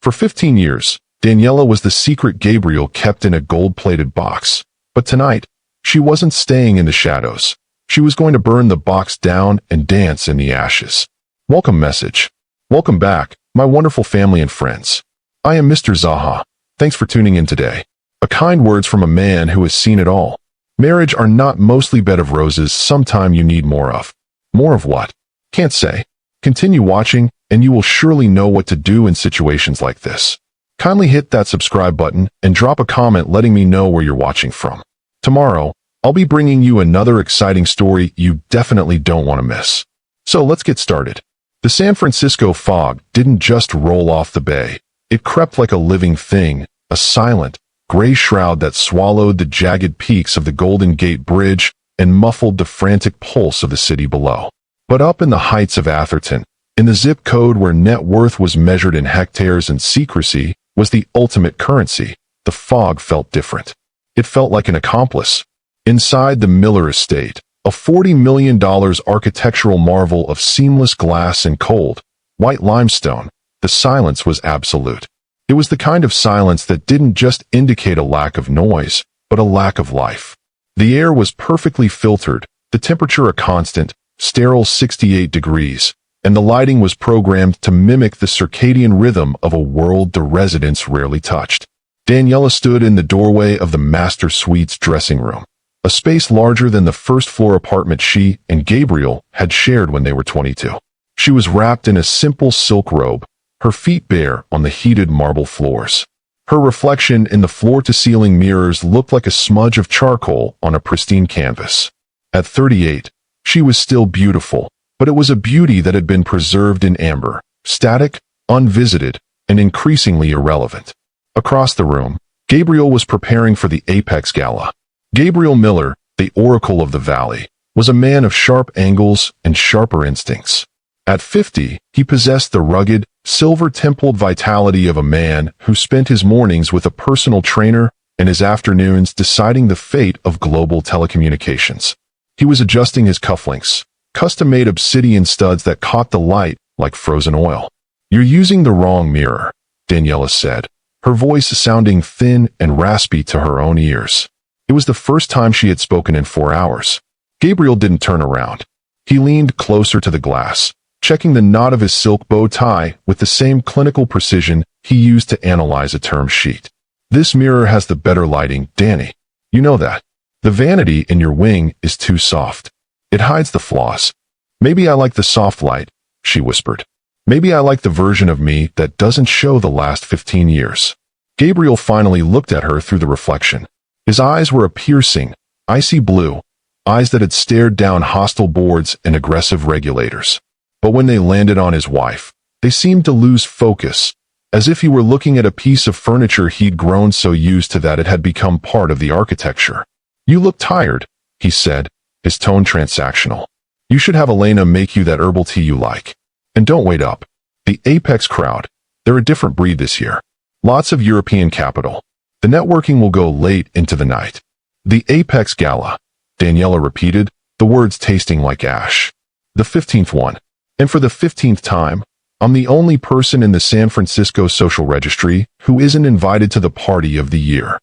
For 15 years, Daniela was the secret Gabriel kept in a gold-plated box. But tonight, she wasn't staying in the shadows. She was going to burn the box down and dance in the ashes. Welcome message. Welcome back, my wonderful family and friends. I am Mr. Zaha. Thanks for tuning in today. A kind words from a man who has seen it all. Marriage are not mostly bed of roses. Sometime you need more of. More of what? Can't say. Continue watching, and you will surely know what to do in situations like this. Kindly hit that subscribe button and drop a comment letting me know where you're watching from. Tomorrow, I'll be bringing you another exciting story you definitely don't want to miss. So let's get started. The San Francisco fog didn't just roll off the bay. It crept like a living thing, a silent, gray shroud that swallowed the jagged peaks of the Golden Gate Bridge and muffled the frantic pulse of the city below. But up in the heights of Atherton, in the zip code where net worth was measured in hectares and secrecy was the ultimate currency, the fog felt different. It felt like an accomplice. Inside the Miller estate, a $40 million architectural marvel of seamless glass and cold, white limestone, the silence was absolute. It was the kind of silence that didn't just indicate a lack of noise, but a lack of life. The air was perfectly filtered, the temperature a constant, sterile 68 degrees, and the lighting was programmed to mimic the circadian rhythm of a world the residents rarely touched. Daniela stood in the doorway of the master suite's dressing room, a space larger than the first-floor apartment she and Gabriel had shared when they were 22. She was wrapped in a simple silk robe, her feet bare on the heated marble floors. Her reflection in the floor-to-ceiling mirrors looked like a smudge of charcoal on a pristine canvas. At 38, she was still beautiful, but it was a beauty that had been preserved in amber, static, unvisited, and increasingly irrelevant. Across the room, Gabriel was preparing for the Apex Gala. Gabriel Miller, the Oracle of the Valley, was a man of sharp angles and sharper instincts. At 50, he possessed the rugged, silver-templed vitality of a man who spent his mornings with a personal trainer and his afternoons deciding the fate of global telecommunications. He was adjusting his cufflinks, custom-made obsidian studs that caught the light like frozen oil. "You're using the wrong mirror," Daniela said, her voice sounding thin and raspy to her own ears. It was the first time she had spoken in 4 hours. Gabriel didn't turn around. He leaned closer to the glass, checking the knot of his silk bow tie with the same clinical precision he used to analyze a term sheet. "This mirror has the better lighting, Danny. You know that. The vanity in your wing is too soft. It hides the flaws. Maybe I like the soft light," she whispered. "Maybe I like the version of me that doesn't show the last 15 years. Gabriel finally looked at her through the reflection. His eyes were a piercing, icy blue, eyes that had stared down hostile boards and aggressive regulators. But when they landed on his wife, they seemed to lose focus, as if he were looking at a piece of furniture he'd grown so used to that it had become part of the architecture. "You look tired," he said, his tone transactional. "You should have Elena make you that herbal tea you like. And don't wait up. The Apex crowd, they're a different breed this year. Lots of European capital. The networking will go late into the night." "The Apex Gala," Daniela repeated, the words tasting like ash. "The 15th one. And for the 15th time, I'm the only person in the San Francisco social registry who isn't invited to the party of the year."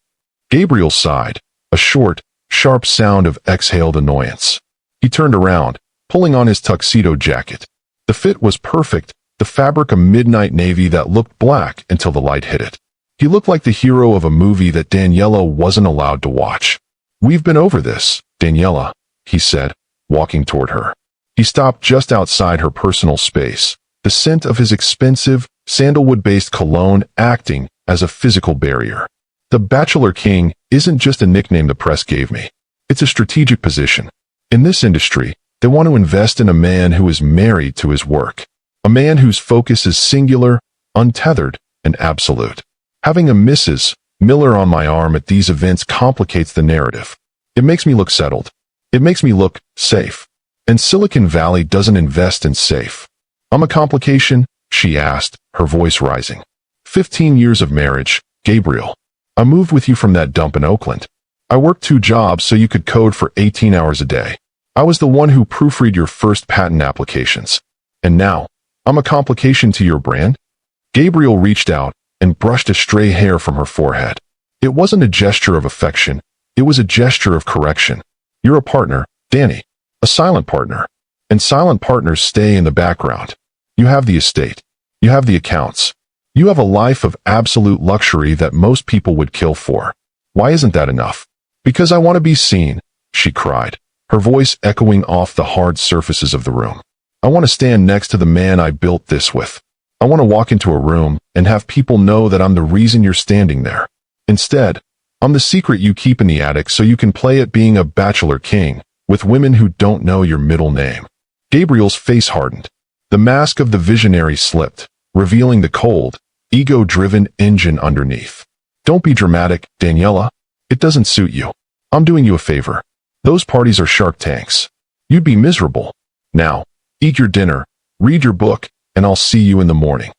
Gabriel sighed, a short, sharp sound of exhaled annoyance. He turned around, pulling on his tuxedo jacket. The fit was perfect, the fabric a midnight navy that looked black until the light hit it. He looked like the hero of a movie that Daniela wasn't allowed to watch. "We've been over this, Daniela," he said, walking toward her. He stopped just outside her personal space, the scent of his expensive, sandalwood-based cologne acting as a physical barrier. "The Bachelor King isn't just a nickname the press gave me. It's a strategic position. In this industry, they want to invest in a man who is married to his work. A man whose focus is singular, untethered, and absolute. Having a Mrs. Miller on my arm at these events complicates the narrative. It makes me look settled. It makes me look safe. And Silicon Valley doesn't invest in safe." "I'm a complication?" she asked, her voice rising. 15 years of marriage, Gabriel. I moved with you from that dump in Oakland. I worked 2 jobs so you could code for 18 hours a day. I was the one who proofread your first patent applications. And now, I'm a complication to your brand?" Gabriel reached out, and brushed a stray hair from her forehead. It wasn't a gesture of affection. It was a gesture of correction. You're a partner, Danny. A silent partner. And silent partners stay in the background. You have the estate. You have the accounts. You have a life of absolute luxury that most people would kill for. Why isn't that enough? Because I want to be seen, she cried, her voice echoing off the hard surfaces of the room. I want to stand next to the man I built this with. I want to walk into a room and have people know that I'm the reason you're standing there. Instead, I'm the secret you keep in the attic so you can play at being a bachelor king with women who don't know your middle name. Gabriel's face hardened. The mask of the visionary slipped, revealing the cold, ego-driven engine underneath. Don't be dramatic, Daniela. It doesn't suit you. I'm doing you a favor. Those parties are Shark Tanks. You'd be miserable. Now, eat your dinner, read your book, and I'll see you in the morning.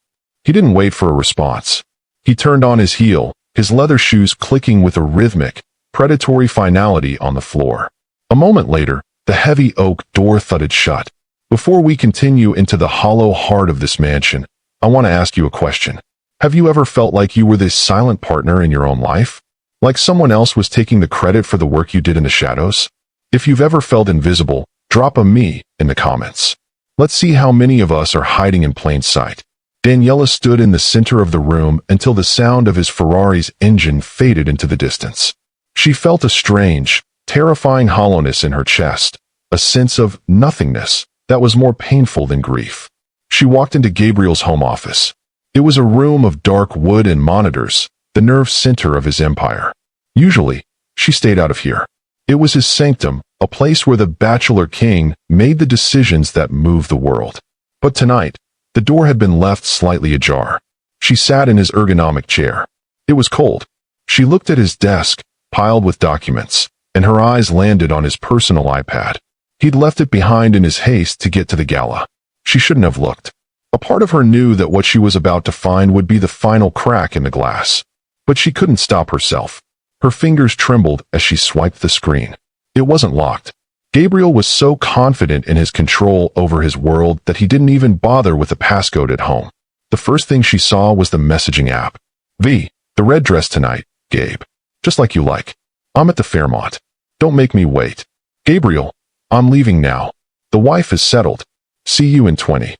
He didn't wait for a response. He turned on his heel, his leather shoes clicking with a rhythmic, predatory finality on the floor. A moment later, the heavy oak door thudded shut. Before we continue into the hollow heart of this mansion, I want to ask you a question. Have you ever felt like you were this silent partner in your own life? Like someone else was taking the credit for the work you did in the shadows? If you've ever felt invisible, drop a me in the comments. Let's see how many of us are hiding in plain sight. Daniela stood in the center of the room until the sound of his Ferrari's engine faded into the distance. She felt a strange, terrifying hollowness in her chest, a sense of nothingness that was more painful than grief. She walked into Gabriel's home office. It was a room of dark wood and monitors, the nerve center of his empire. Usually, she stayed out of here. It was his sanctum, a place where the bachelor king made the decisions that moved the world. But tonight, the door had been left slightly ajar. She sat in his ergonomic chair. It was cold. She looked at his desk, piled with documents, and her eyes landed on his personal iPad. He'd left it behind in his haste to get to the gala. She shouldn't have looked. A part of her knew that what she was about to find would be the final crack in the glass. But she couldn't stop herself. Her fingers trembled as she swiped the screen. It wasn't locked. Gabriel was so confident in his control over his world that he didn't even bother with the passcode at home. The first thing she saw was the messaging app. The red dress tonight, Gabe. Just like you like. I'm at the Fairmont. Don't make me wait. Gabriel, I'm leaving now. The wife is settled. See you in 20.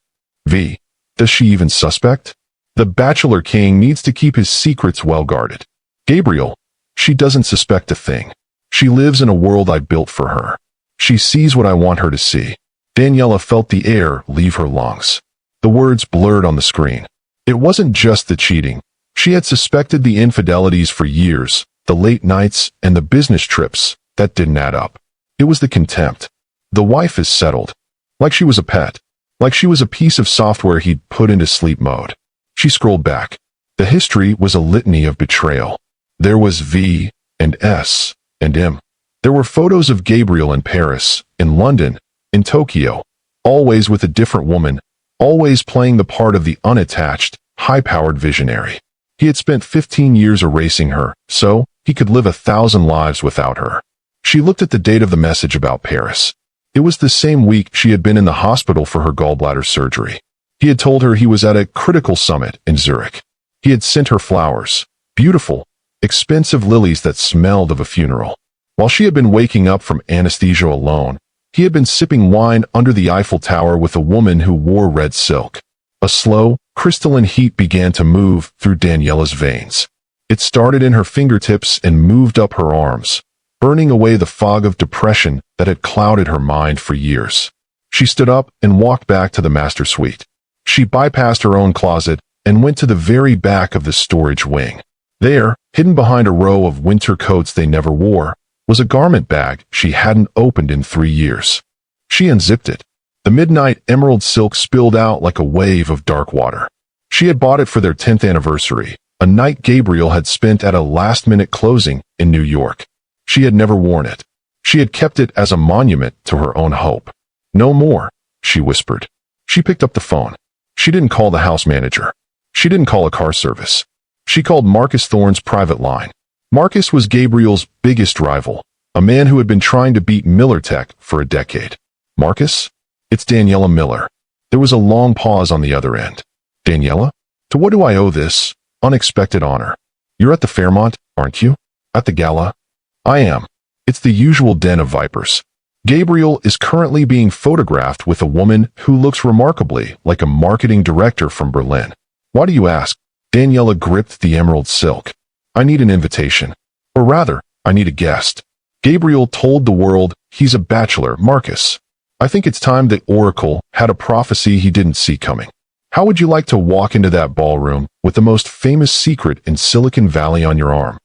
Does she even suspect? The bachelor king needs to keep his secrets well guarded. Gabriel, she doesn't suspect a thing. She lives in a world I built for her. She sees what I want her to see. Daniela felt the air leave her lungs. The words blurred on the screen. It wasn't just the cheating. She had suspected the infidelities for years, the late nights and the business trips that didn't add up. It was the contempt. The wife is settled. Like she was a pet. Like she was a piece of software he'd put into sleep mode. She scrolled back. The history was a litany of betrayal. There was V and S and M. There were photos of Gabriel in Paris, in London, in Tokyo, always with a different woman, always playing the part of the unattached, high-powered visionary. He had spent 15 years erasing her, so he could live 1,000 lives without her. She looked at the date of the message about Paris. It was the same week she had been in the hospital for her gallbladder surgery. He had told her he was at a critical summit in Zurich. He had sent her flowers, beautiful, expensive lilies that smelled of a funeral. While she had been waking up from anesthesia alone, he had been sipping wine under the Eiffel Tower with a woman who wore red silk. A slow, crystalline heat began to move through Daniela's veins. It started in her fingertips and moved up her arms, burning away the fog of depression that had clouded her mind for years. She stood up and walked back to the master suite. She bypassed her own closet and went to the very back of the storage wing. There, hidden behind a row of winter coats they never wore, was a garment bag she hadn't opened in 3 years. She unzipped it. The midnight emerald silk spilled out like a wave of dark water. She had bought it for their 10th anniversary, a night Gabriel had spent at a last-minute closing in New York. She had never worn it. She had kept it as a monument to her own hope. No more, she whispered. She picked up the phone. She didn't call the house manager. She didn't call a car service. She called Marcus Thorne's private line. Marcus was Gabriel's biggest rival, a man who had been trying to beat Miller Tech for a decade. Marcus? It's Daniela Miller. There was a long pause on the other end. Daniela? To what do I owe this? Unexpected honor. You're at the Fairmont, aren't you? At the gala? I am. It's the usual den of vipers. Gabriel is currently being photographed with a woman who looks remarkably like a marketing director from Berlin. Why do you ask? Daniela gripped the emerald silk. I need an invitation. Or rather, I need a guest. Gabriel told the world he's a bachelor, Marcus. I think it's time the Oracle had a prophecy he didn't see coming. How would you like to walk into that ballroom with the most famous secret in Silicon Valley on your arm?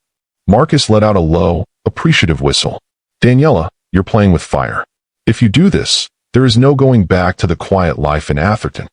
Marcus let out a low, appreciative whistle. Daniela, you're playing with fire. If you do this, there is no going back to the quiet life in Atherton.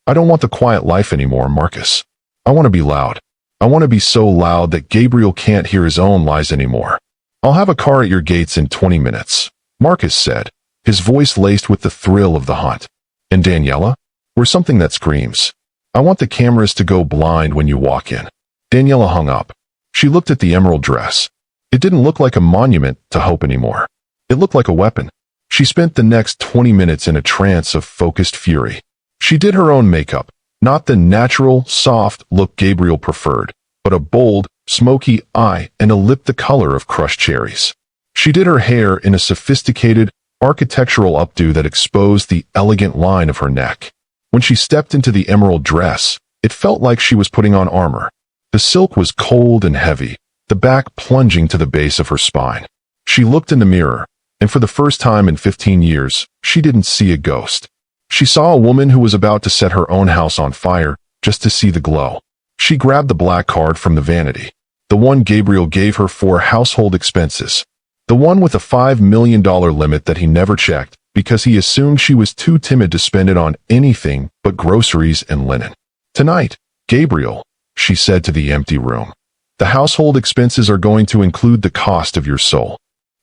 I don't want the quiet life anymore, Marcus. I want to be loud. I want to be so loud that Gabriel can't hear his own lies anymore. I'll have a car at your gates in 20 minutes, Marcus said, his voice laced with the thrill of the hunt. And Daniela? We're something that screams. I want the cameras to go blind when you walk in. Daniela hung up. She looked at the emerald dress. It didn't look like a monument to hope anymore. It looked like a weapon. She spent the next 20 minutes in a trance of focused fury. She did her own makeup, not the natural, soft look Gabriel preferred, but a bold, smoky eye and a lip the color of crushed cherries. She did her hair in a sophisticated, architectural updo that exposed the elegant line of her neck. When she stepped into the emerald dress, it felt like she was putting on armor. The silk was cold and heavy, the back plunging to the base of her spine. She looked in the mirror, and for the first time in 15 years, she didn't see a ghost. She saw a woman who was about to set her own house on fire just to see the glow. She grabbed the black card from the vanity, the one Gabriel gave her for household expenses, the one with a $5 million limit that he never checked because he assumed she was too timid to spend it on anything but groceries and linen. Tonight, Gabriel, she said to the empty room, the household expenses are going to include the cost of your soul.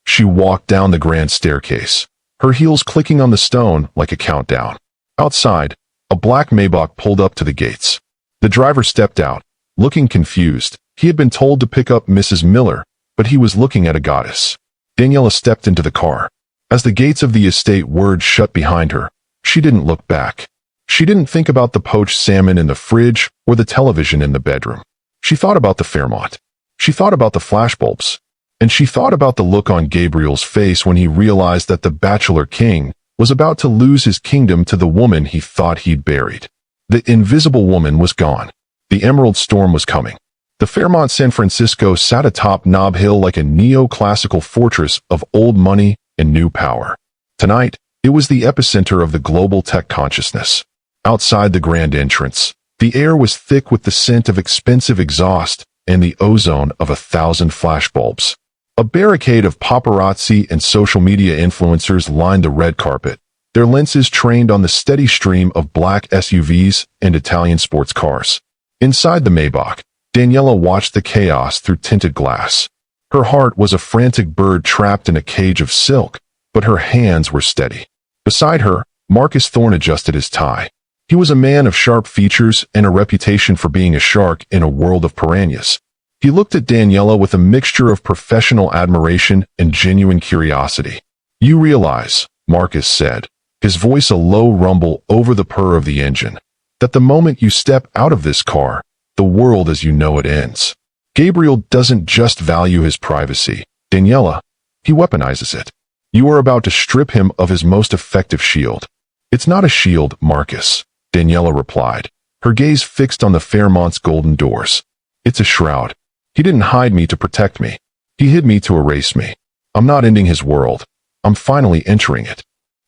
She walked down the grand staircase, her heels clicking on the stone like a countdown. Outside, a black Maybach pulled up to the gates. The driver stepped out, looking confused. He had been told to pick up Mrs. Miller, but he was looking at a goddess. Daniela stepped into the car. As the gates of the estate whirred shut behind her, she didn't look back. She didn't think about the poached salmon in the fridge or the television in the bedroom. She thought about the Fairmont. She thought about the flashbulbs. And she thought about the look on Gabriel's face when he realized that the Bachelor King was about to lose his kingdom to the woman he thought he'd buried. The invisible woman was gone. The Emerald Storm was coming. The Fairmont San Francisco sat atop Nob Hill like a neoclassical fortress of old money and new power. Tonight, it was the epicenter of the global tech consciousness. Outside the grand entrance, the air was thick with the scent of expensive exhaust and the ozone of 1,000 flashbulbs. A barricade of paparazzi and social media influencers lined the red carpet, their lenses trained on the steady stream of black SUVs and Italian sports cars. Inside the Maybach, Daniela watched the chaos through tinted glass. Her heart was a frantic bird trapped in a cage of silk, but her hands were steady. Beside her, Marcus Thorne adjusted his tie. He was a man of sharp features and a reputation for being a shark in a world of piranhas. He looked at Daniela with a mixture of professional admiration and genuine curiosity. You realize, Marcus said, his voice a low rumble over the purr of the engine, that the moment you step out of this car, the world as you know it ends. Gabriel doesn't just value his privacy, Daniela, he weaponizes it. You are about to strip him of his most effective shield. It's not a shield, Marcus, Daniela replied, her gaze fixed on the Fairmont's golden doors. It's a shroud. He didn't hide me to protect me. He hid me to erase me. I'm not ending his world. I'm finally entering it.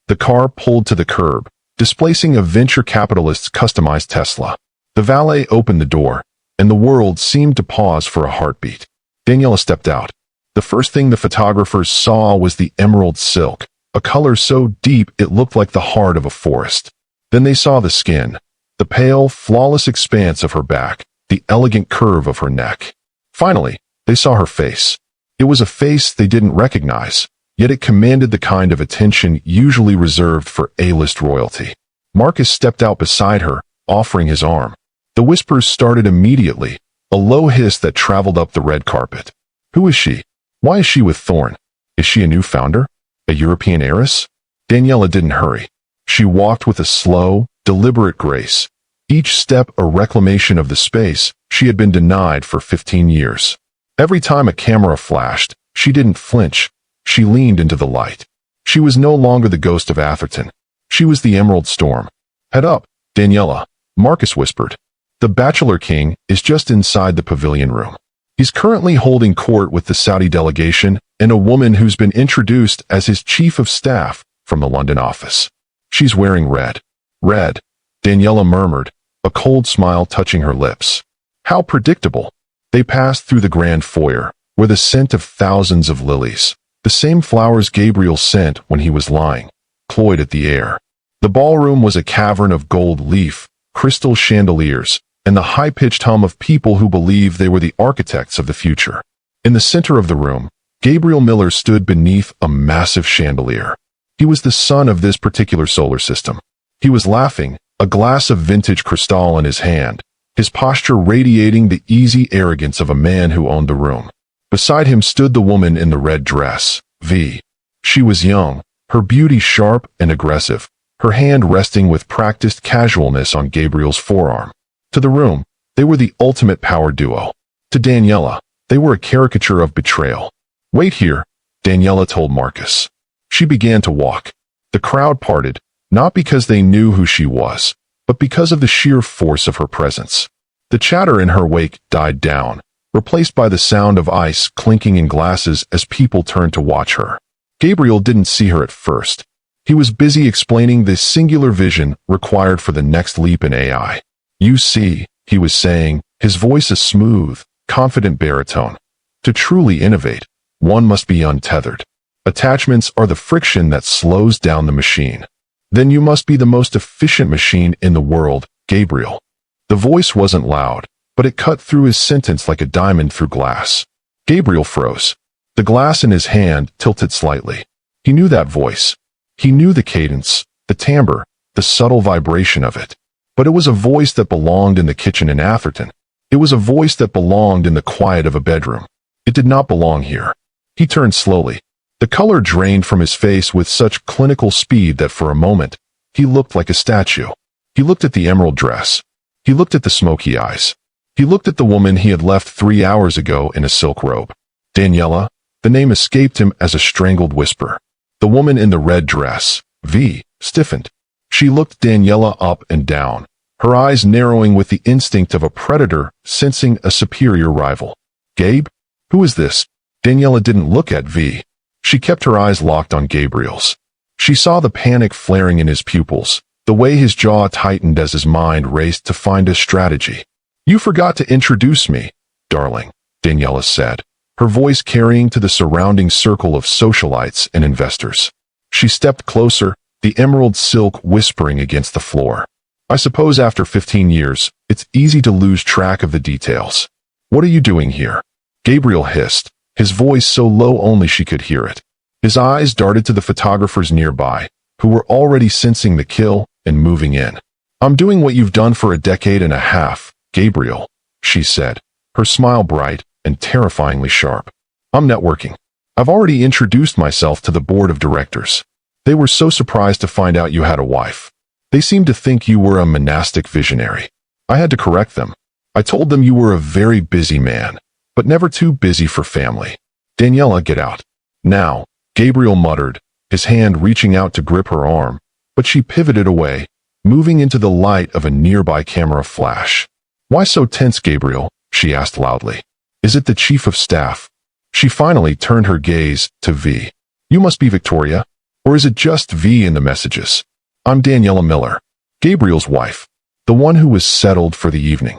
The car pulled to the curb, displacing a venture capitalist's customized Tesla. The valet opened the door, and the world seemed to pause for a heartbeat. Daniela stepped out. The first thing the photographers saw was the emerald silk, a color so deep it looked like the heart of a forest. Then they saw the skin, the pale, flawless expanse of her back, the elegant curve of her neck. Finally, they saw her face. It was a face they didn't recognize, yet it commanded the kind of attention usually reserved for A-list royalty. Marcus stepped out beside her, offering his arm. The whispers started immediately, a low hiss that traveled up the red carpet. Who is she? Why is she with Thorne? Is she a new founder? A European heiress? Daniela didn't hurry. She walked with a slow, deliberate grace, each step a reclamation of the space she had been denied for 15 years. Every time a camera flashed, she didn't flinch. She leaned into the light. She was no longer the ghost of Atherton. She was the Emerald Storm. "Head up, Daniela," Marcus whispered. "The Bachelor King is just inside the pavilion room. He's currently holding court with the Saudi delegation and a woman who's been introduced as his chief of staff from the London office. She's wearing red." "Red," Daniela murmured, a cold smile touching her lips. How predictable. They passed through the grand foyer, where the scent of thousands of lilies, the same flowers Gabriel sent when he was lying, cloyed at the air. The ballroom was a cavern of gold leaf, crystal chandeliers, and the high-pitched hum of people who believed they were the architects of the future. In the center of the room, Gabriel Miller stood beneath a massive chandelier. He was the sun of this particular solar system. He was laughing, a glass of vintage cristal in his hand, his posture radiating the easy arrogance of a man who owned the room. Beside him stood the woman in the red dress, V. She was young, her beauty sharp and aggressive, her hand resting with practiced casualness on Gabriel's forearm. To the room, they were the ultimate power duo. To Daniela, they were a caricature of betrayal. "Wait here," Daniela told Marcus. She began to walk. The crowd parted, not because they knew who she was, but because of the sheer force of her presence. The chatter in her wake died down, replaced by the sound of ice clinking in glasses as people turned to watch her. Gabriel didn't see her at first. He was busy explaining the singular vision required for the next leap in AI. "You see," he was saying, his voice a smooth, confident baritone. "To truly innovate, one must be untethered. Attachments are the friction that slows down the machine. Then you must be the most efficient machine in the world, Gabriel." The voice wasn't loud, but it cut through his sentence like a diamond through glass. Gabriel froze. The glass in his hand tilted slightly. He knew that voice. He knew the cadence, the timbre, the subtle vibration of it. But it was a voice that belonged in the kitchen in Atherton. It was a voice that belonged in the quiet of a bedroom. It did not belong here. He turned slowly. The color drained from his face with such clinical speed that for a moment, he looked like a statue. He looked at the emerald dress. He looked at the smoky eyes. He looked at the woman he had left 3 hours ago in a silk robe. Daniela, the name escaped him as a strangled whisper. The woman in the red dress, V, stiffened. She looked Daniela up and down, her eyes narrowing with the instinct of a predator sensing a superior rival. "Gabe? Who is this?" Daniela didn't look at V. She kept her eyes locked on Gabriel's. She saw the panic flaring in his pupils, the way his jaw tightened as his mind raced to find a strategy. "You forgot to introduce me, darling," Daniela said, her voice carrying to the surrounding circle of socialites and investors. She stepped closer, the emerald silk whispering against the floor. "I suppose after 15 years, it's easy to lose track of the details. What are you doing here?" Gabriel hissed, his voice so low only she could hear it. His eyes darted to the photographers nearby, who were already sensing the kill and moving in. "I'm doing what you've done for a decade and a half, Gabriel," she said, her smile bright and terrifyingly sharp. "I'm networking. I've already introduced myself to the board of directors. They were so surprised to find out you had a wife. They seemed to think you were a monastic visionary. I had to correct them. I told them you were a very busy man, but never too busy for family. Daniela, get out." "Now," Gabriel muttered, his hand reaching out to grip her arm, but she pivoted away, moving into the light of a nearby camera flash. "Why so tense, Gabriel?" she asked loudly. "Is it the chief of staff?" She finally turned her gaze to V. "You must be Victoria. Or is it just V in the messages?" "I'm Daniela Miller, Gabriel's wife, the one who was settled for the evening."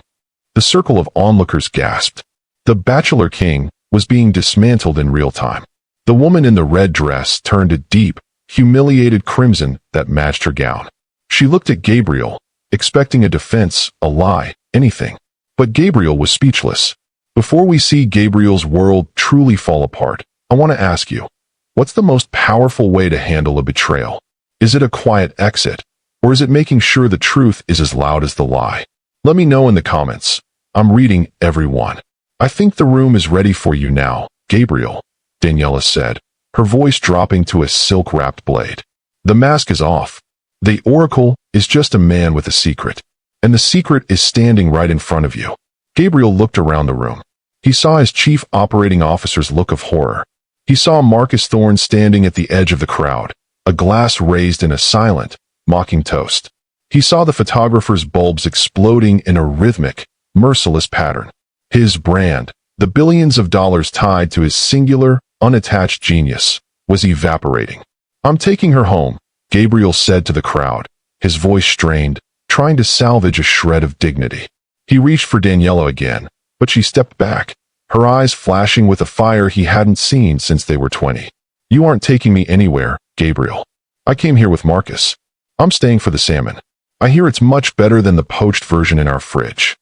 The circle of onlookers gasped. The Bachelor King was being dismantled in real time. The woman in the red dress turned a deep, humiliated crimson that matched her gown. She looked at Gabriel, expecting a defense, a lie, anything. But Gabriel was speechless. "Before we see Gabriel's world truly fall apart, I want to ask you, what's the most powerful way to handle a betrayal? Is it a quiet exit, or is it making sure the truth is as loud as the lie? Let me know in the comments. I'm reading every one." "I think the room is ready for you now, Gabriel," Daniela said, her voice dropping to a silk-wrapped blade. "The mask is off. The Oracle is just a man with a secret, and the secret is standing right in front of you." Gabriel looked around the room. He saw his chief operating officer's look of horror. He saw Marcus Thorne standing at the edge of the crowd, a glass raised in a silent, mocking toast. He saw the photographer's bulbs exploding in a rhythmic, merciless pattern. His brand, the billions of dollars tied to his singular, unattached genius, was evaporating. "I'm taking her home," Gabriel said to the crowd, his voice strained, trying to salvage a shred of dignity. He reached for Daniela again, but she stepped back, her eyes flashing with a fire he hadn't seen since they were 20. "You aren't taking me anywhere, Gabriel. I came here with Marcus. I'm staying for the salmon. I hear it's much better than the poached version in our fridge."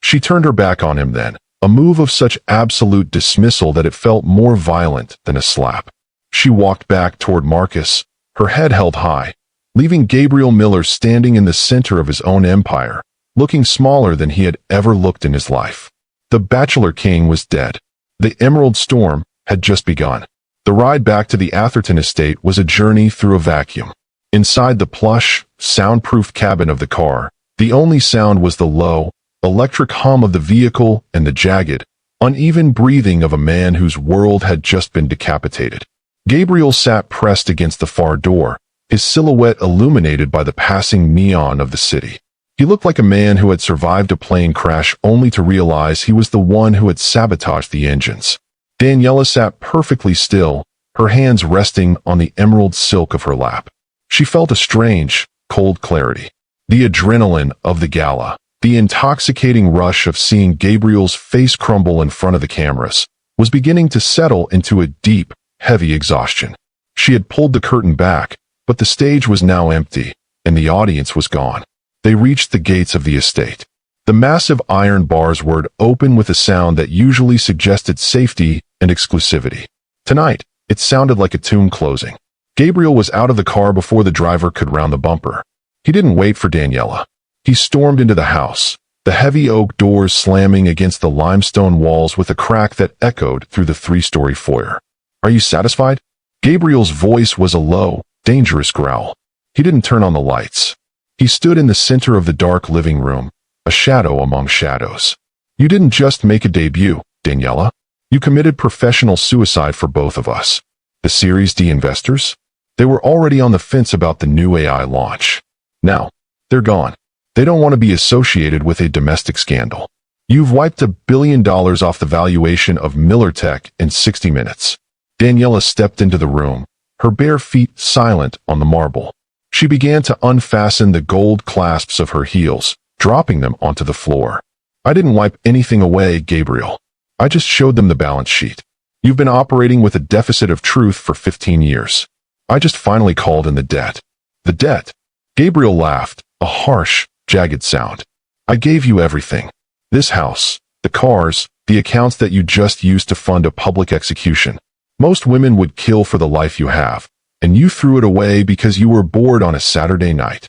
She turned her back on him then, a move of such absolute dismissal that it felt more violent than a slap. She walked back toward Marcus, her head held high, leaving Gabriel Miller standing in the center of his own empire, looking smaller than he had ever looked in his life. The Bachelor King was dead. The Emerald Storm had just begun. The ride back to the Atherton estate was a journey through a vacuum. Inside the plush, soundproof cabin of the car, the only sound was the low, electric hum of the vehicle and the jagged, uneven breathing of a man whose world had just been decapitated. Gabriel sat pressed against the far door, his silhouette illuminated by the passing neon of the city. He looked like a man who had survived a plane crash only to realize he was the one who had sabotaged the engines. Daniela sat perfectly still, her hands resting on the emerald silk of her lap. She felt a strange, cold clarity. The adrenaline of the gala, the intoxicating rush of seeing Gabriel's face crumble in front of the cameras, was beginning to settle into a deep, heavy exhaustion. She had pulled the curtain back, but the stage was now empty, and the audience was gone. They reached the gates of the estate. The massive iron bars whirred open with a sound that usually suggested safety and exclusivity. Tonight, it sounded like a tomb closing. Gabriel was out of the car before the driver could round the bumper. He didn't wait for Daniela. He stormed into the house, the heavy oak doors slamming against the limestone walls with a crack that echoed through the three-story foyer. "Are you satisfied?" Gabriel's voice was a low, dangerous growl. He didn't turn on the lights. He stood in the center of the dark living room, a shadow among shadows. "You didn't just make a debut, Daniela. You committed professional suicide for both of us." The Series D investors? They were already on the fence about the new AI launch. Now, they're gone. They don't want to be associated with a domestic scandal. You've wiped $1 billion off the valuation of Miller Tech in 60 minutes. Daniela stepped into the room, her bare feet silent on the marble. She began to unfasten the gold clasps of her heels, dropping them onto the floor. "I didn't wipe anything away, Gabriel. I just showed them the balance sheet. You've been operating with a deficit of truth for 15 years. I just finally called in the debt." "The debt?" Gabriel laughed, a harsh, jagged sound. "I gave you everything. This house, the cars, the accounts that you just used to fund a public execution. Most women would kill for the life you have, and you threw it away because you were bored on a Saturday night."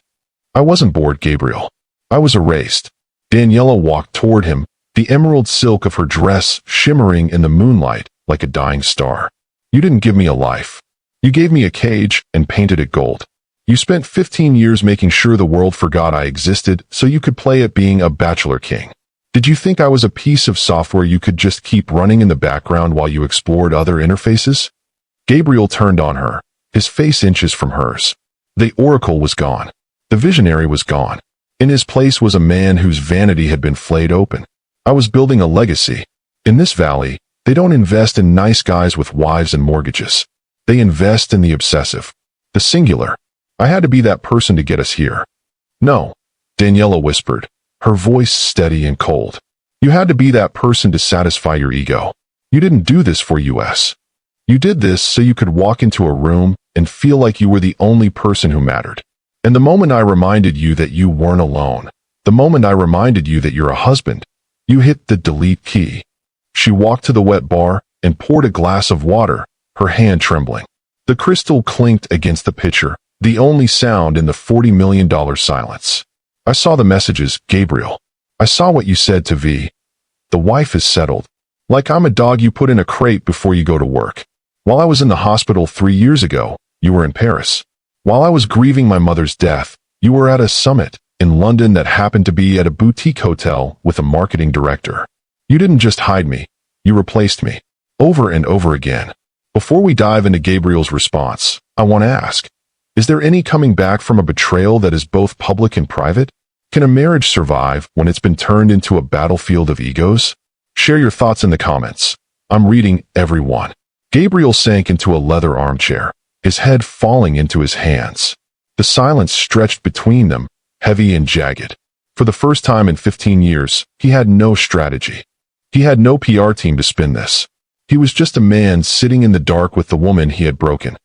"I wasn't bored, Gabriel. I was erased." Daniela walked toward him, the emerald silk of her dress shimmering in the moonlight like a dying star. "You didn't give me a life. You gave me a cage and painted it gold. You spent 15 years making sure the world forgot I existed so you could play at being a Bachelor King. Did you think I was a piece of software you could just keep running in the background while you explored other interfaces?" Gabriel turned on her, his face inches from hers. The oracle was gone. The visionary was gone. In his place was a man whose vanity had been flayed open. "I was building a legacy. In this valley, they don't invest in nice guys with wives and mortgages. They invest in the obsessive, the singular. I had to be that person to get us here." "No," Daniela whispered, her voice steady and cold. "You had to be that person to satisfy your ego. You didn't do this for us. You did this so you could walk into a room and feel like you were the only person who mattered. And the moment I reminded you that you weren't alone, the moment I reminded you that you're a husband, you hit the delete key." She walked to the wet bar and poured a glass of water, her hand trembling. The crystal clinked against the pitcher, the only sound in the $40 million silence. "I saw the messages, Gabriel. I saw what you said to V. The wife is settled. Like I'm a dog you put in a crate before you go to work. While I was in the hospital 3 years ago, you were in Paris. While I was grieving my mother's death, you were at a summit, in London that happened to be at a boutique hotel with a marketing director. You didn't just hide me, you replaced me. Over and over again. Before we dive into Gabriel's response, I want to ask, is there any coming back from a betrayal that is both public and private? Can a marriage survive when it's been turned into a battlefield of egos? Share your thoughts in the comments. I'm reading every one. Gabriel sank into a leather armchair, his head falling into his hands. The silence stretched between them, heavy and jagged. For the first time in 15 years, he had no strategy. He had no PR team to spin this. He was just a man sitting in the dark with the woman he had broken.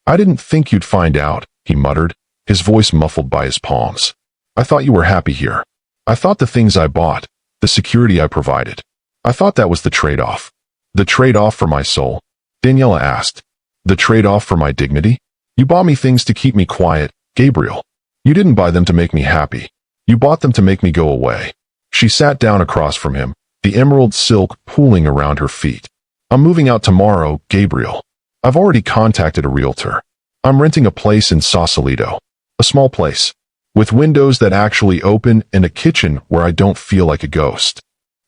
I didn't think you'd find out, he muttered, his voice muffled by his palms. I thought you were happy here. I thought the things I bought, the security I provided. I thought that was the trade-off. The trade-off for my soul? Daniela asked. The trade-off for my dignity? You bought me things to keep me quiet, Gabriel. You didn't buy them to make me happy. You bought them to make me go away. She sat down across from him, the emerald silk pooling around her feet. I'm moving out tomorrow, Gabriel. I've already contacted a realtor. I'm renting a place in Sausalito. A small place. With windows that actually open and a kitchen where I don't feel like a ghost.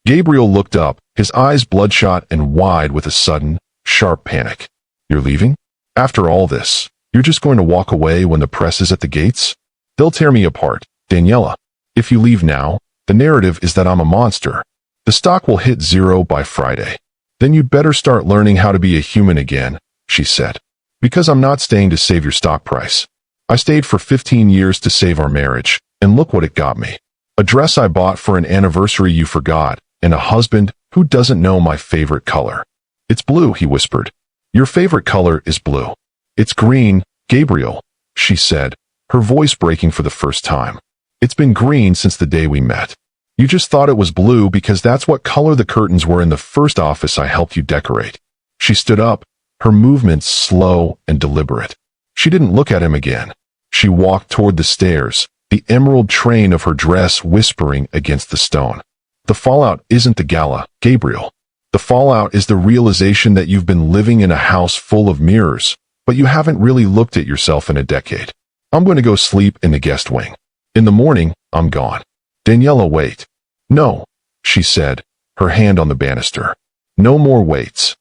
Gabriel looked up, his eyes bloodshot and wide with a sudden, sharp panic. You're leaving? After all this, you're just going to walk away when the press is at the gates? They'll tear me apart, Daniela. If you leave now, the narrative is that I'm a monster. The stock will hit zero by Friday. Then you'd better start learning how to be a human again, she said. Because I'm not staying to save your stock price. I stayed for 15 years to save our marriage, and look what it got me. A dress I bought for an anniversary you forgot, and a husband who doesn't know my favorite color. It's blue, he whispered. Your favorite color is blue. It's green, Gabriel, she said, her voice breaking for the first time. It's been green since the day we met. You just thought it was blue because that's what color the curtains were in the first office I helped you decorate. She stood up, her movements slow and deliberate. She didn't look at him again. She walked toward the stairs, the emerald train of her dress whispering against the stone. The fallout isn't the gala, Gabriel. The fallout is the realization that you've been living in a house full of mirrors, but you haven't really looked at yourself in a decade. I'm going to go sleep in the guest wing. In the morning, I'm gone. Daniela, wait. No, she said, her hand on the banister. No more waits.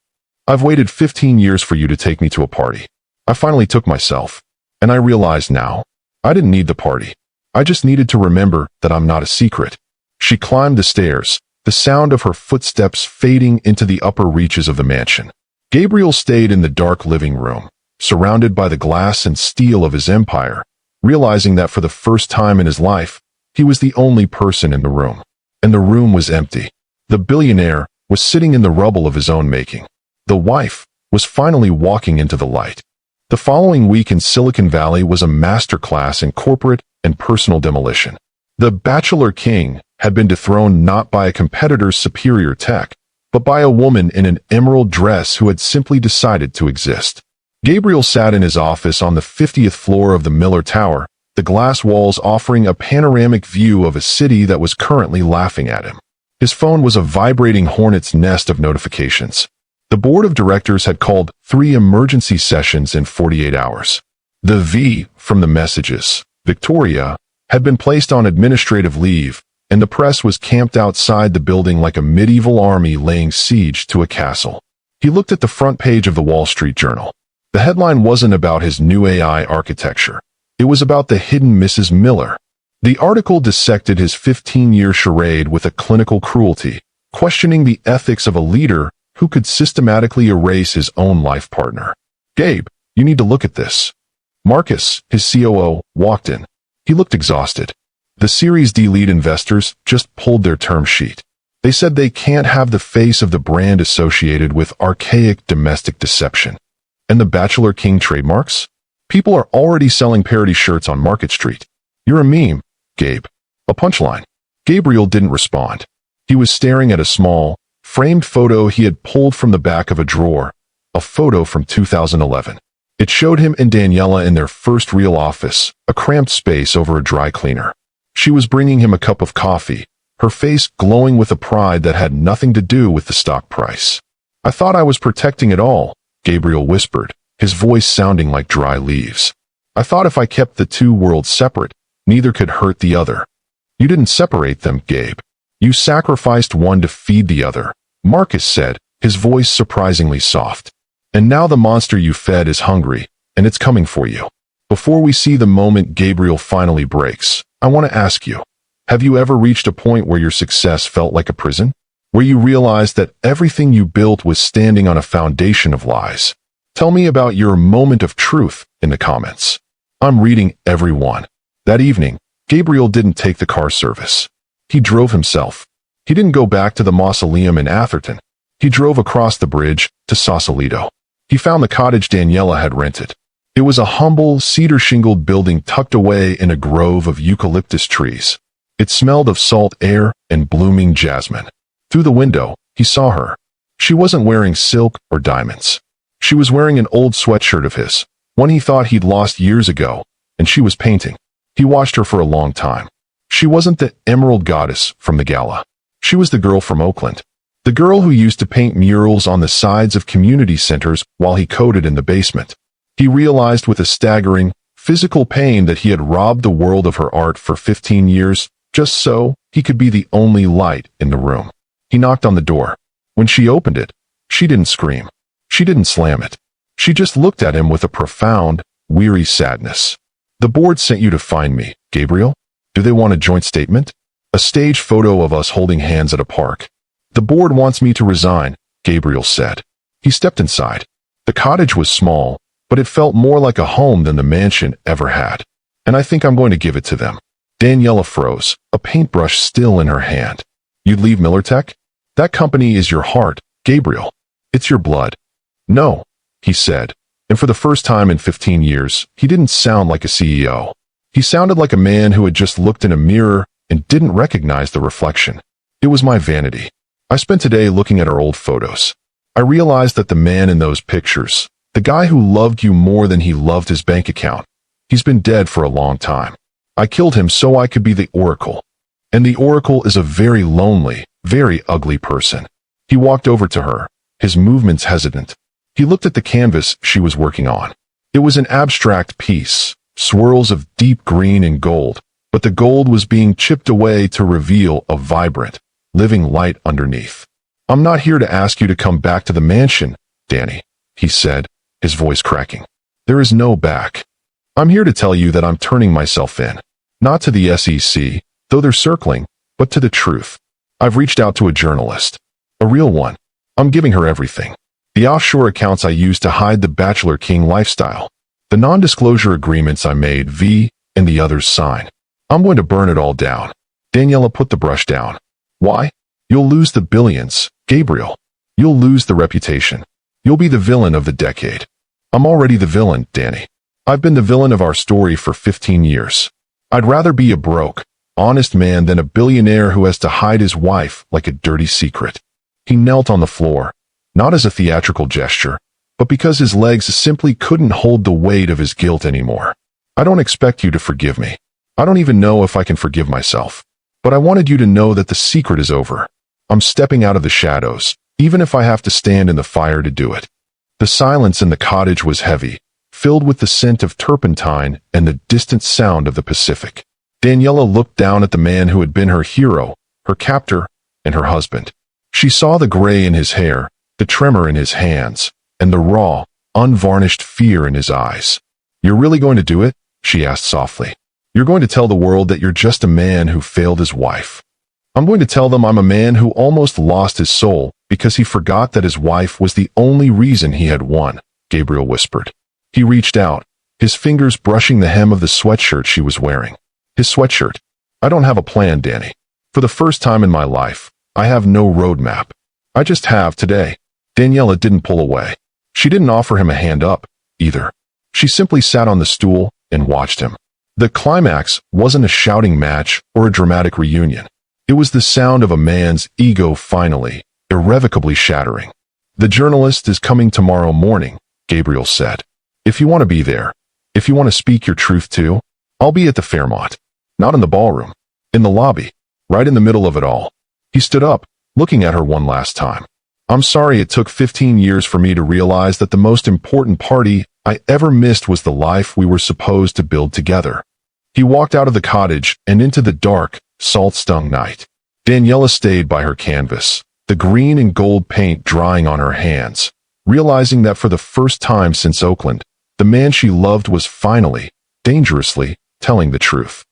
I've waited 15 years for you to take me to a party. I finally took myself. And I realized now, I didn't need the party. I just needed to remember that I'm not a secret. She climbed the stairs, the sound of her footsteps fading into the upper reaches of the mansion. Gabriel stayed in the dark living room, surrounded by the glass and steel of his empire, realizing that for the first time in his life, he was the only person in the room. And the room was empty. The billionaire was sitting in the rubble of his own making. The wife was finally walking into the light. The following week in Silicon Valley was a masterclass in corporate and personal demolition. The Bachelor King had been dethroned not by a competitor's superior tech, but by a woman in an emerald dress who had simply decided to exist. Gabriel sat in his office on the 50th floor of the Miller Tower, the glass walls offering a panoramic view of a city that was currently laughing at him. His phone was a vibrating hornet's nest of notifications. The board of directors had called 3 emergency sessions in 48 hours. The V from the messages, Victoria, had been placed on administrative leave, and the press was camped outside the building like a medieval army laying siege to a castle. He looked at the front page of the Wall Street Journal. The headline wasn't about his new AI architecture. It was about the hidden Mrs. Miller. The article dissected his 15-year charade with a clinical cruelty, questioning the ethics of a leader who could systematically erase his own life partner. Gabe, you need to look at this. Marcus, his COO, walked in. He looked exhausted. The Series D lead investors just pulled their term sheet. They said they can't have the face of the brand associated with archaic domestic deception. And the Bachelor King trademarks? People are already selling parody shirts on Market Street. You're a meme, Gabe. A punchline. Gabriel didn't respond. He was staring at a small, framed photo he had pulled from the back of a drawer, a photo from 2011. It showed him and Daniela in their first real office, a cramped space over a dry cleaner. She was bringing him a cup of coffee, her face glowing with a pride that had nothing to do with the stock price. I thought I was protecting it all, Gabriel whispered, his voice sounding like dry leaves. I thought if I kept the two worlds separate, Neither could hurt the other. You didn't separate them, Gabe. You sacrificed one to feed the other, Marcus said, his voice surprisingly soft. And now the monster you fed is hungry, and it's coming for you. Before we see the moment Gabriel finally breaks, I want to ask you, have you ever reached a point where your success felt like a prison? Where you realized that everything you built was standing on a foundation of lies? Tell me about your moment of truth in the comments. I'm reading every one. That evening, Gabriel didn't take the car service. He drove himself. He didn't go back to the mausoleum in Atherton. He drove across the bridge to Sausalito. He found the cottage Daniela had rented. It was a humble, cedar-shingled building tucked away in a grove of eucalyptus trees. It smelled of salt air and blooming jasmine. Through the window, he saw her. She wasn't wearing silk or diamonds. She was wearing an old sweatshirt of his, one he thought he'd lost years ago, and she was painting. He watched her for a long time. She wasn't the emerald goddess from the gala. She was the girl from Oakland. The girl who used to paint murals on the sides of community centers while he coded in the basement. He realized with a staggering, physical pain that he had robbed the world of her art for 15 years, just so he could be the only light in the room. He knocked on the door. When she opened it, she didn't scream. She didn't slam it. She just looked at him with a profound, weary sadness. The board sent you to find me, Gabriel. Do they want a joint statement? A stage photo of us holding hands at a park. The board wants me to resign, Gabriel said. He stepped inside. The cottage was small, but it felt more like a home than the mansion ever had. And I think I'm going to give it to them. Daniela froze, a paintbrush still in her hand. You'd leave Millertech? That company is your heart, Gabriel. It's your blood. No, he said. And for the first time in 15 years, he didn't sound like a CEO. He sounded like a man who had just looked in a mirror and didn't recognize the reflection. It was my vanity. I spent today looking at our old photos. I realized that the man in those pictures, the guy who loved you more than he loved his bank account, he's been dead for a long time. I killed him so I could be the Oracle. And the Oracle is a very lonely, very ugly person. He walked over to her, his movements hesitant. He looked at the canvas she was working on. It was an abstract piece, swirls of deep green and gold, but the gold was being chipped away to reveal a vibrant, living light underneath. I'm not here to ask you to come back to the mansion, Danny, he said, his voice cracking. There is no back. I'm here to tell you that I'm turning myself in. Not to the SEC, though they're circling, but to the truth. I've reached out to a journalist. A real one. I'm giving her everything. The offshore accounts I used to hide the Bachelor King lifestyle. The non-disclosure agreements I made V and the others sign. I'm going to burn it all down. Daniela put the brush down. Why? You'll lose the billions, Gabriel. You'll lose the reputation. You'll be the villain of the decade. I'm already the villain, Danny. I've been the villain of our story for 15 years. I'd rather be a broke, honest man than a billionaire who has to hide his wife like a dirty secret. He knelt on the floor, not as a theatrical gesture, but because his legs simply couldn't hold the weight of his guilt anymore. I don't expect you to forgive me. I don't even know if I can forgive myself. But I wanted you to know that the secret is over. I'm stepping out of the shadows, even if I have to stand in the fire to do it. The silence in the cottage was heavy, filled with the scent of turpentine and the distant sound of the Pacific. Daniela looked down at the man who had been her hero, her captor, and her husband. She saw the gray in his hair, the tremor in his hands, and the raw, unvarnished fear in his eyes. You're really going to do it? She asked softly. You're going to tell the world that you're just a man who failed his wife. I'm going to tell them I'm a man who almost lost his soul because he forgot that his wife was the only reason he had won, Gabriel whispered. He reached out, his fingers brushing the hem of the sweatshirt she was wearing. His sweatshirt. I don't have a plan, Danny. For the first time in my life, I have no roadmap. I just have today. Daniela didn't pull away. She didn't offer him a hand up, either. She simply sat on the stool and watched him. The climax wasn't a shouting match or a dramatic reunion. It was the sound of a man's ego finally, irrevocably shattering. The journalist is coming tomorrow morning, Gabriel said. If you want to be there, if you want to speak your truth too, I'll be at the Fairmont. Not in the ballroom. In the lobby. Right in the middle of it all. He stood up, looking at her one last time. I'm sorry it took 15 years for me to realize that the most important party I ever missed was the life we were supposed to build together. He walked out of the cottage and into the dark, salt-stung night. Daniela stayed by her canvas, the green and gold paint drying on her hands, realizing that for the first time since Oakland, the man she loved was finally, dangerously, telling the truth.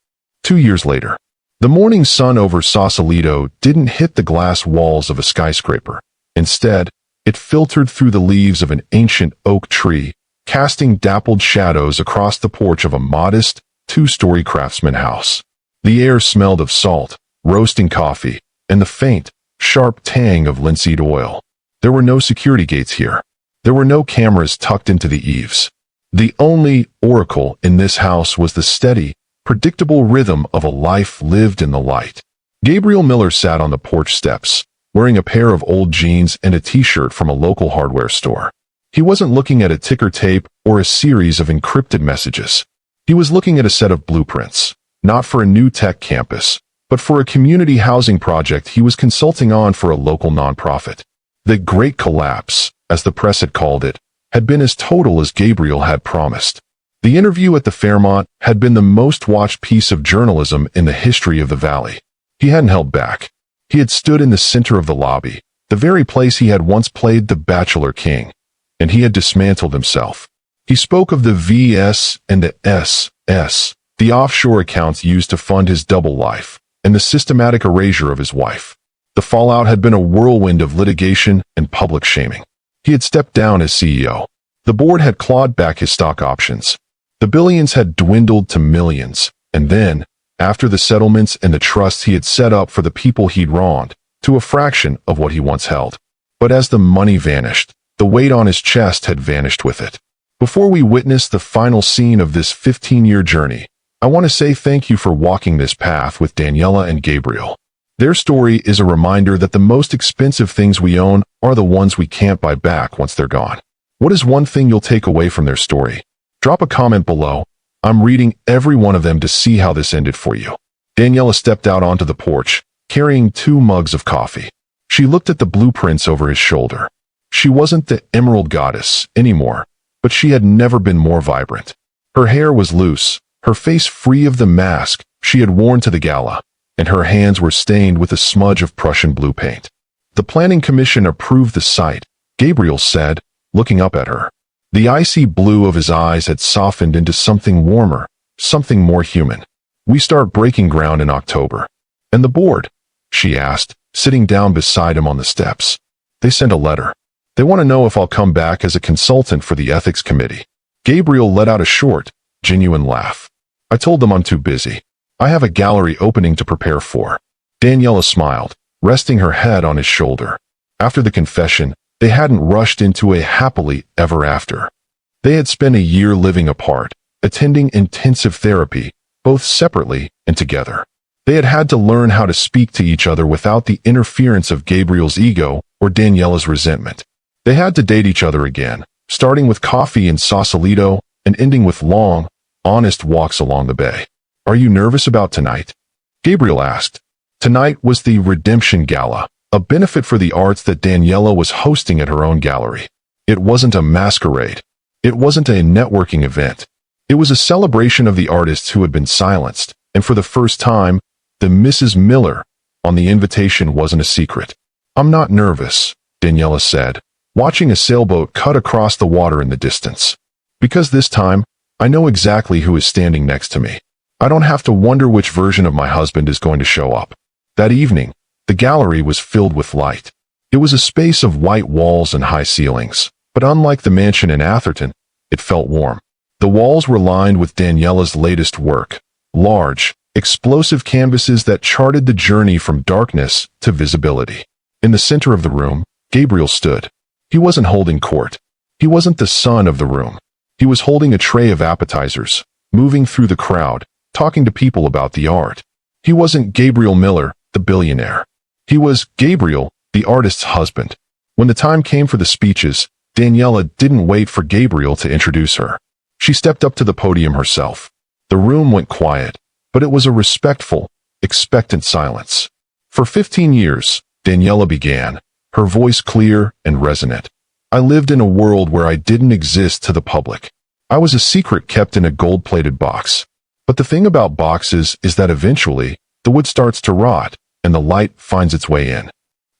2 years later, the morning sun over Sausalito didn't hit the glass walls of a skyscraper. Instead, it filtered through the leaves of an ancient oak tree, casting dappled shadows across the porch of a modest, 2-story craftsman house. The air smelled of salt, roasting coffee, and the faint, sharp tang of linseed oil. There were no security gates here. There were no cameras tucked into the eaves. The only oracle in this house was the steady, predictable rhythm of a life lived in the light. Gabriel Miller sat on the porch steps, wearing a pair of old jeans and a t-shirt from a local hardware store. He wasn't looking at a ticker tape or a series of encrypted messages. He was looking at a set of blueprints, not for a new tech campus, but for a community housing project he was consulting on for a local nonprofit. The Great Collapse, as the press had called it, had been as total as Gabriel had promised. The interview at the Fairmont had been the most watched piece of journalism in the history of the Valley. He hadn't held back. He had stood in the center of the lobby, the very place he had once played the Bachelor King, and he had dismantled himself. He spoke of the VS and the SS, the offshore accounts used to fund his double life, and the systematic erasure of his wife. The fallout had been a whirlwind of litigation and public shaming. He had stepped down as CEO. The board had clawed back his stock options. The billions had dwindled to millions, and then, after the settlements and the trusts he had set up for the people he'd wronged, to a fraction of what he once held. But as the money vanished, the weight on his chest had vanished with it. Before we witness the final scene of this 15-year journey, I want to say thank you for walking this path with Daniela and Gabriel. Their story is a reminder that the most expensive things we own are the ones we can't buy back once they're gone. What is one thing you'll take away from their story? Drop a comment below. I'm reading every one of them to see how this ended for you. Daniela stepped out onto the porch, carrying 2 mugs of coffee. She looked at the blueprints over his shoulder. She wasn't the Emerald Goddess anymore, but she had never been more vibrant. Her hair was loose, her face free of the mask she had worn to the gala, and her hands were stained with a smudge of Prussian blue paint. The planning commission approved the site, Gabriel said, looking up at her. The icy blue of his eyes had softened into something warmer, something more human. We start breaking ground in October. And the board? She asked, sitting down beside him on the steps. They sent a letter. They want to know if I'll come back as a consultant for the ethics committee. Gabriel let out a short, genuine laugh. I told them I'm too busy. I have a gallery opening to prepare for. Daniela smiled, resting her head on his shoulder. After the confession, they hadn't rushed into a happily ever after. They had spent a year living apart, attending intensive therapy, both separately and together. They had had to learn how to speak to each other without the interference of Gabriel's ego or Daniela's resentment. They had to date each other again, starting with coffee in Sausalito and ending with long, honest walks along the bay. Are you nervous about tonight? Gabriel asked. Tonight was the Redemption Gala, a benefit for the arts that Daniela was hosting at her own gallery. It wasn't a masquerade. It wasn't a networking event. It was a celebration of the artists who had been silenced, and for the first time, the Mrs. Miller on the invitation wasn't a secret. I'm not nervous, Daniela said, watching a sailboat cut across the water in the distance. Because this time, I know exactly who is standing next to me. I don't have to wonder which version of my husband is going to show up. That evening, the gallery was filled with light. It was a space of white walls and high ceilings, but unlike the mansion in Atherton, it felt warm. The walls were lined with Daniela's latest work, large, explosive canvases that charted the journey from darkness to visibility. In the center of the room, Gabriel stood. He wasn't holding court. He wasn't the son of the room. He was holding a tray of appetizers, moving through the crowd, talking to people about the art. He wasn't Gabriel Miller, the billionaire. He was Gabriel, the artist's husband. When the time came for the speeches, Daniela didn't wait for Gabriel to introduce her. She stepped up to the podium herself. The room went quiet, but it was a respectful, expectant silence. For 15 years, Daniela began, her voice clear and resonant. I lived in a world where I didn't exist to the public. I was a secret kept in a gold-plated box. But the thing about boxes is that eventually, the wood starts to rot, and the light finds its way in.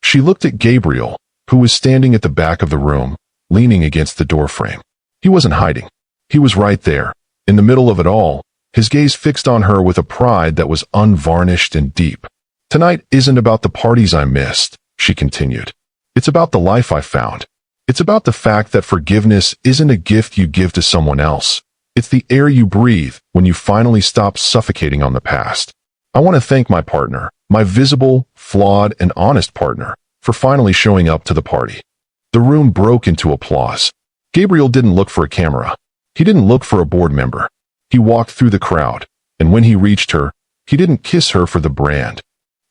She looked at Gabriel, who was standing at the back of the room, leaning against the doorframe. He wasn't hiding. He was right there, in the middle of it all, his gaze fixed on her with a pride that was unvarnished and deep. "Tonight isn't about the parties I missed," she continued. "It's about the life I found. It's about the fact that forgiveness isn't a gift you give to someone else. It's the air you breathe when you finally stop suffocating on the past. I want to thank my partner, my visible, flawed, and honest partner, for finally showing up to the party." The room broke into applause. Gabriel didn't look for a camera. He didn't look for a board member. He walked through the crowd, and when he reached her, he didn't kiss her for the brand.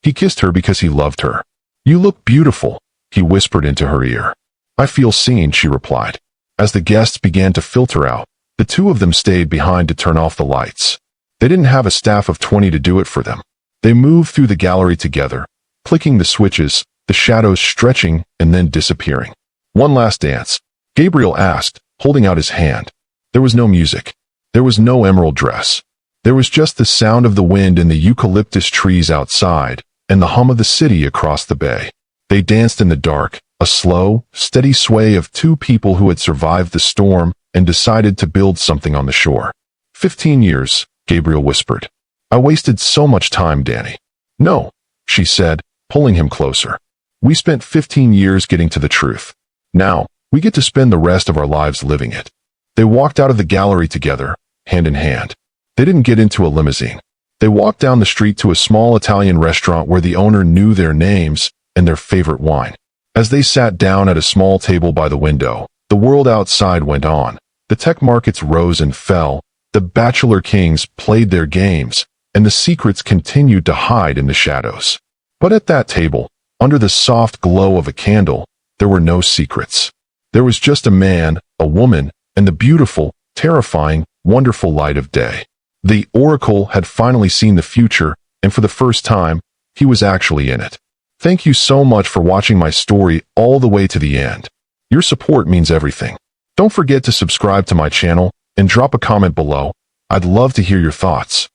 He kissed her because he loved her. "You look beautiful," he whispered into her ear. "I feel seen," she replied. As the guests began to filter out, the two of them stayed behind to turn off the lights. They didn't have a staff of 20 to do it for them. They moved through the gallery together, clicking the switches, the shadows stretching and then disappearing. "One last dance?" Gabriel asked, holding out his hand. There was no music. There was no emerald dress. There was just the sound of the wind in the eucalyptus trees outside, and the hum of the city across the bay. They danced in the dark, a slow, steady sway of two people who had survived the storm and decided to build something on the shore. 15 years, Gabriel whispered. "I wasted so much time, Danny." "No," she said, pulling him closer. "We spent 15 years getting to the truth. Now, we get to spend the rest of our lives living it." They walked out of the gallery together, hand in hand. They didn't get into a limousine. They walked down the street to a small Italian restaurant where the owner knew their names and their favorite wine. As they sat down at a small table by the window, the world outside went on. The tech markets rose and fell, the bachelor kings played their games, and the secrets continued to hide in the shadows. But at that table, under the soft glow of a candle, there were no secrets. There was just a man, a woman, and the beautiful, terrifying, wonderful light of day. The Oracle had finally seen the future, and for the first time, he was actually in it. Thank you so much for watching my story all the way to the end. Your support means everything. Don't forget to subscribe to my channel and drop a comment below. I'd love to hear your thoughts.